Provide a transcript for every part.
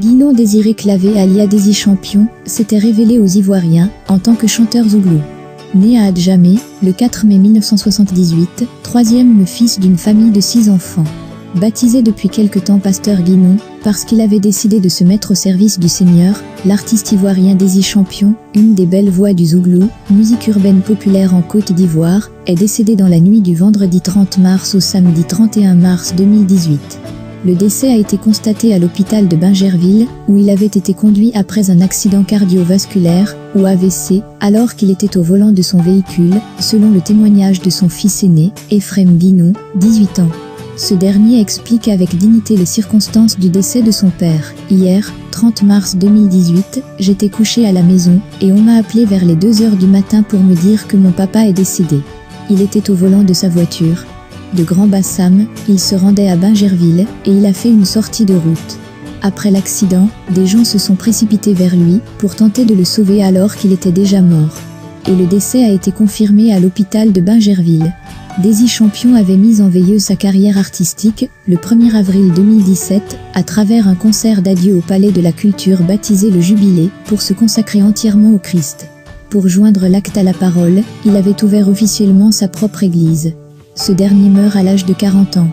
Guinon Désiré Clavé alias Désy Champion s'était révélé aux Ivoiriens en tant que chanteur zouglou. Né à Adjamé, le 4 mai 1978, troisième fils d'une famille de 6 enfants. Baptisé depuis quelque temps Pasteur Guinon, parce qu'il avait décidé de se mettre au service du Seigneur, l'artiste ivoirien Désy Champion, une des belles voix du zouglou, musique urbaine populaire en Côte d'Ivoire, est décédé dans la nuit du vendredi 30 mars au samedi 31 mars 2018. Le décès a été constaté à l'hôpital de Bingerville, où il avait été conduit après un accident cardiovasculaire, ou AVC, alors qu'il était au volant de son véhicule, selon le témoignage de son fils aîné, Ephrem Guinon, 18 ans. Ce dernier explique avec dignité les circonstances du décès de son père. Hier, 30 mars 2018, j'étais couché à la maison, et on m'a appelé vers les 2 heures du matin pour me dire que mon papa est décédé. Il était au volant de sa voiture. De Grand Bassam, il se rendait à Bingerville, et il a fait une sortie de route. Après l'accident, des gens se sont précipités vers lui, pour tenter de le sauver alors qu'il était déjà mort. Et le décès a été confirmé à l'hôpital de Bingerville. Désy Champion avait mis en veilleuse sa carrière artistique, le 1er avril 2017, à travers un concert d'adieu au Palais de la Culture baptisé le Jubilé, pour se consacrer entièrement au Christ. Pour joindre l'acte à la parole, il avait ouvert officiellement sa propre église. Ce dernier meurt à l'âge de 40 ans.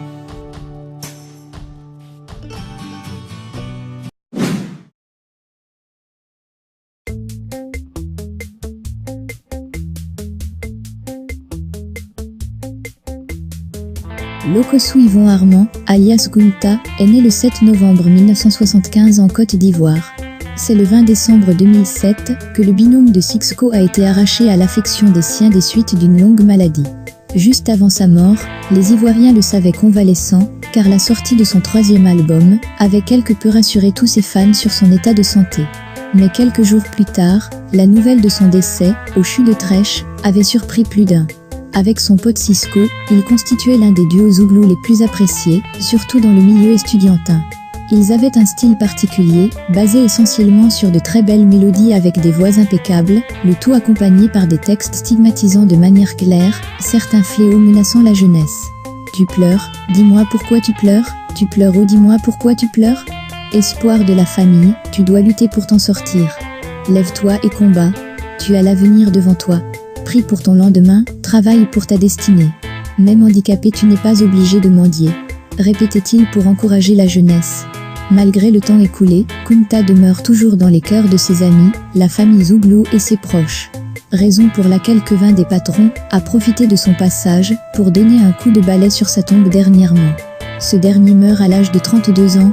Lokossou Yvon Armand, alias Kunta, est né le 7 novembre 1975 en Côte d'Ivoire. C'est le 20 décembre 2007 que le binôme de Sixco a été arraché à l'affection des siens des suites d'une longue maladie. Juste avant sa mort, les Ivoiriens le savaient convalescent, car la sortie de son 3e album avait quelque peu rassuré tous ses fans sur son état de santé. Mais quelques jours plus tard, la nouvelle de son décès, au CHU de Trèche, avait surpris plus d'un. Avec son pote Cisco, il constituait l'un des duos zouglou les plus appréciés, surtout dans le milieu estudiantin. Ils avaient un style particulier, basé essentiellement sur de très belles mélodies avec des voix impeccables, le tout accompagné par des textes stigmatisant de manière claire certains fléaux menaçant la jeunesse. Tu pleures, dis-moi pourquoi tu pleures, oh dis-moi pourquoi tu pleures. Espoir de la famille, tu dois lutter pour t'en sortir. Lève-toi et combat, tu as l'avenir devant toi. Prie pour ton lendemain, travaille pour ta destinée. Même handicapé tu n'es pas obligé de mendier. Répétait-il pour encourager la jeunesse. Malgré le temps écoulé, Kunta demeure toujours dans les cœurs de ses amis, la famille zouglou et ses proches. Raison pour laquelle Kevin des Patrons a profité de son passage pour donner un coup de balai sur sa tombe dernièrement. Ce dernier meurt à l'âge de 32 ans.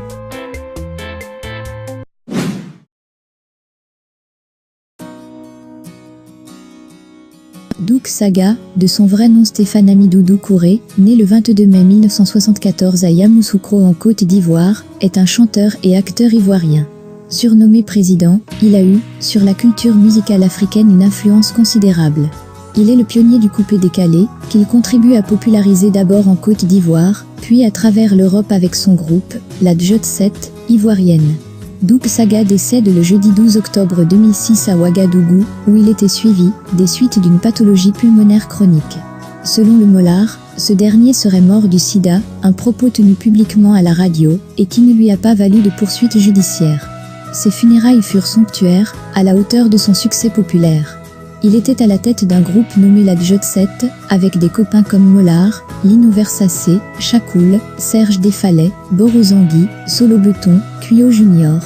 Douk Saga, de son vrai nom Stéphane Amidou Doucouré, né le 22 mai 1974 à Yamoussoukro en Côte d'Ivoire, est un chanteur et acteur ivoirien. Surnommé président, il a eu, sur la culture musicale africaine une influence considérable. Il est le pionnier du coupé décalé, qu'il contribue à populariser d'abord en Côte d'Ivoire, puis à travers l'Europe avec son groupe, la Jet Set, ivoirienne. Douk Saga décède le jeudi 12 octobre 2006 à Ouagadougou, où il était suivi des suites d'une pathologie pulmonaire chronique. Selon le Mollard, ce dernier serait mort du sida, un propos tenu publiquement à la radio, et qui ne lui a pas valu de poursuites judiciaires. Ses funérailles furent somptuaires, à la hauteur de son succès populaire. Il était à la tête d'un groupe nommé la Jet Set, avec des copains comme Mollard, Lino Versacé, Chacoul, Serge Desfalais, Borozangui, Solo Beton, Cuyo Junior.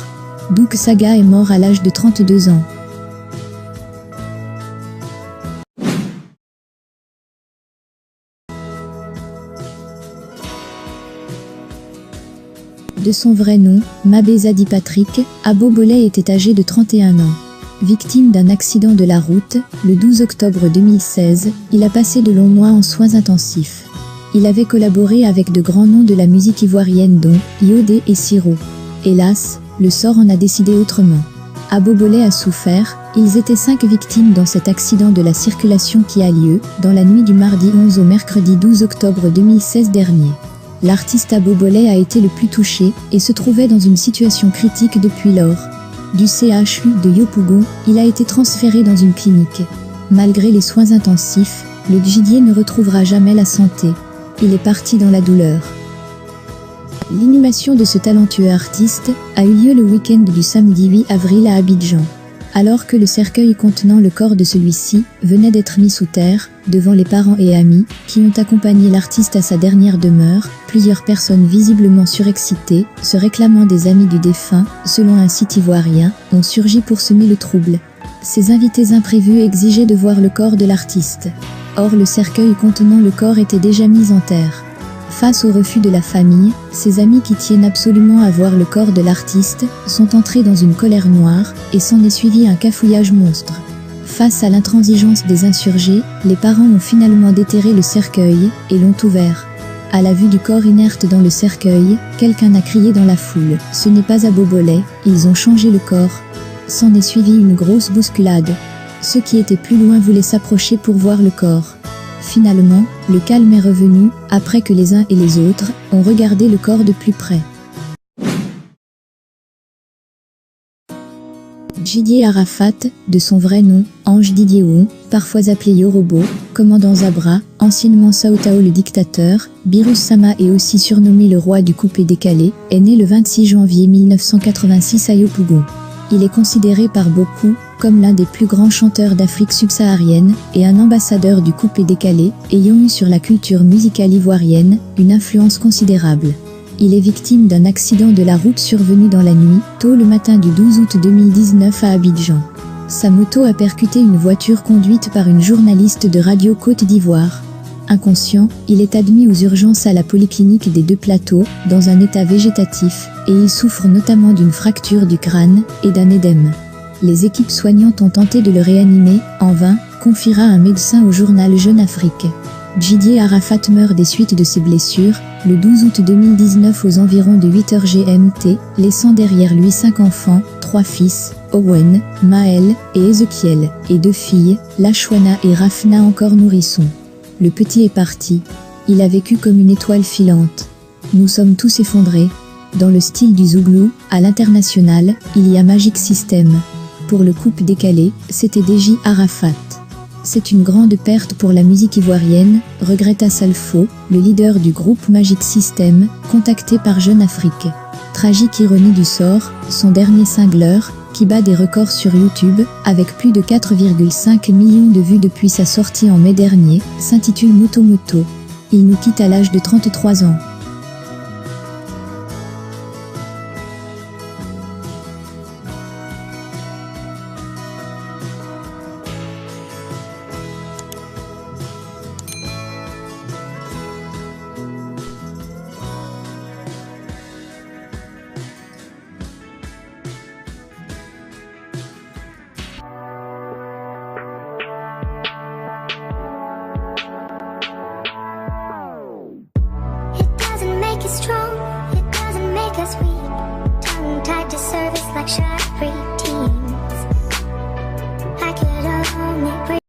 Douk Saga est mort à l'âge de 32 ans. De son vrai nom, Mabé Zadi Patrick, Abo Boley était âgé de 31 ans. Victime d'un accident de la route, le 12 octobre 2016, il a passé de longs mois en soins intensifs. Il avait collaboré avec de grands noms de la musique ivoirienne dont Yodé et Siro. Hélas, le sort en a décidé autrement. Abo Boley a souffert, ils étaient 5 victimes dans cet accident de la circulation qui a lieu, dans la nuit du mardi 11 au mercredi 12 octobre 2016 dernier. L'artiste Abo Boley a été le plus touché, et se trouvait dans une situation critique depuis lors. Du CHU de Yopougon, il a été transféré dans une clinique. Malgré les soins intensifs, le Djidier ne retrouvera jamais la santé. Il est parti dans la douleur. L'inhumation de ce talentueux artiste a eu lieu le week-end du samedi 8 avril à Abidjan. Alors que le cercueil contenant le corps de celui-ci venait d'être mis sous terre, devant les parents et amis qui ont accompagné l'artiste à sa dernière demeure, plusieurs personnes visiblement surexcitées, se réclamant des amis du défunt, selon un site ivoirien, ont surgi pour semer le trouble. Ces invités imprévus exigeaient de voir le corps de l'artiste. Or le cercueil contenant le corps était déjà mis en terre. Face au refus de la famille, ses amis qui tiennent absolument à voir le corps de l'artiste sont entrés dans une colère noire et s'en est suivi un cafouillage monstre. Face à l'intransigeance des insurgés, les parents ont finalement déterré le cercueil et l'ont ouvert. À la vue du corps inerte dans le cercueil, quelqu'un a crié dans la foule « Ce n'est pas à Bobolet, ils ont changé le corps ». S'en est suivi une grosse bousculade. Ceux qui étaient plus loin voulaient s'approcher pour voir le corps. Finalement, le calme est revenu, après que les uns et les autres ont regardé le corps de plus près. Didier Arafat, de son vrai nom, Ange Didier Ouon, parfois appelé Yorobo, commandant Zabra, anciennement Saotao le dictateur, Birus Sama est aussi surnommé le roi du coupé-décalé, est né le 26 janvier 1986 à Yopougon. Il est considéré par beaucoup comme l'un des plus grands chanteurs d'Afrique subsaharienne et un ambassadeur du coupé-décalé, ayant eu sur la culture musicale ivoirienne une influence considérable. Il est victime d'un accident de la route survenu dans la nuit, tôt le matin du 12 août 2019 à Abidjan. Sa moto a percuté une voiture conduite par une journaliste de Radio Côte d'Ivoire. Inconscient, il est admis aux urgences à la polyclinique des Deux Plateaux, dans un état végétatif, et il souffre notamment d'une fracture du crâne et d'un édème. Les équipes soignantes ont tenté de le réanimer, en vain, confiera un médecin au journal Jeune Afrique. Didier Arafat meurt des suites de ses blessures, le 12 août 2019 aux environs de 8h GMT, laissant derrière lui 5 enfants, 3 fils, Owen, Maël et Ezekiel, et 2 filles, Lashwana et Rafna encore nourrissons. Le petit est parti. Il a vécu comme une étoile filante. Nous sommes tous effondrés. Dans le style du Zouglou, à l'international, il y a Magic System. Pour le couple décalé, c'était DJ Arafat. C'est une grande perte pour la musique ivoirienne, regretta Salfo, le leader du groupe Magic System, contacté par Jeune Afrique. Tragique ironie du sort, son dernier single, qui bat des records sur YouTube, avec plus de 4,5 millions de vues depuis sa sortie en mai dernier, s'intitule Moto Moto. Il nous quitte à l'âge de 33 ans. Make us strong, it doesn't make us weak. Tongue tied to service like shy preteens. I could only breathe.